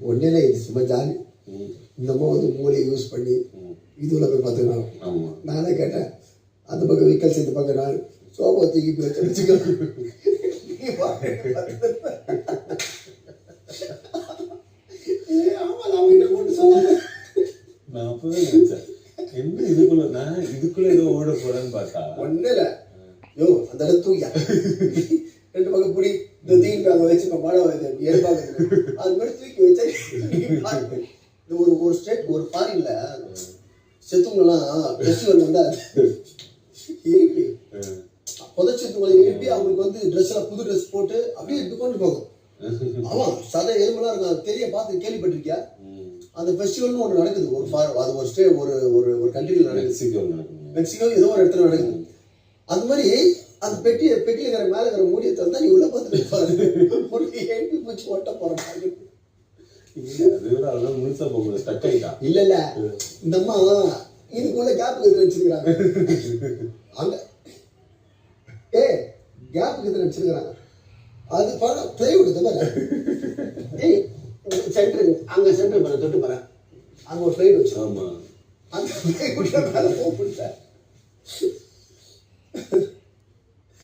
ஒன்னே இது சும்மா ஜாலி. இந்த அம்மா வந்து மூளையை யூஸ் பண்ணி இதுல போய் பார்த்துக்கலாம். நானே கேட்டேன், அந்த பக்கம் விக்கல்ஸ் இந்த பக்கம் நான் சோபா தூக்கி போய் வச்சுக்கலாம். ஆமா நான் வீட்டை போட்டு சொன்னாங்க. நான் அப்பவே நினைச்சேன் என்ன இதுக்குள்ள ஏதோ ஓட போறேன்னு பார்த்தா ஒண்ணு இல்ல. யோ அந்த இடத்து தூக்கியா 2 பக்கம் புடி இந்த தீன் பேங்க வச்சு மழை வருது ஏற்பாடு அது மாதிரி தூக்கி வச்சா இது ஒரு ஸ்டேட் ஒரு ஃபாரின்ல செத்துவங்கலாம் ஃபெஸ்டிவல் வந்தா எழுப்பி புதைச்சத்துவங்களை எழுப்பி அவங்களுக்கு வந்து ட்ரெஸ் எல்லாம் புது ட்ரெஸ் போட்டு அப்படியே இது கொண்டு போகும். ஆமா சதை எலும்பெல்லாம் இருக்கும் தெரிய பார்த்து கேள்விப்பட்டிருக்கியா? அந்த ஃபெஸ்டிவல்னு ஒன்று நடக்குது அது ஒரு கண்ட்ரியில் நடக்குது. மெக்சிகோ ஏதோ ஒரு இடத்துல நடக்குது. அந்த மாதிரி அந்த பெட்டியில இருக்கிற மேல இருக்கிற மூடியத்தை வந்தா நீ உள்ள பார்த்துட்டு பாரு எழுப்பி பூச்சி ஓட்ட போறாங்க. இல்ல இல்ல இந்த அம்மா இதுக்குள்ள கேப் வச்சிருக்கிறாங்க. அங்க கேப்புக்கு வச்சிருக்கிறாங்க. அது படம் பிளைவுட் சென்டர் அங்க சென்டர் பண்ண தொட்டு போறேன். அங்க ஒரு பிளைட் வச்சு அந்த பிளைவுட்ல மேல போக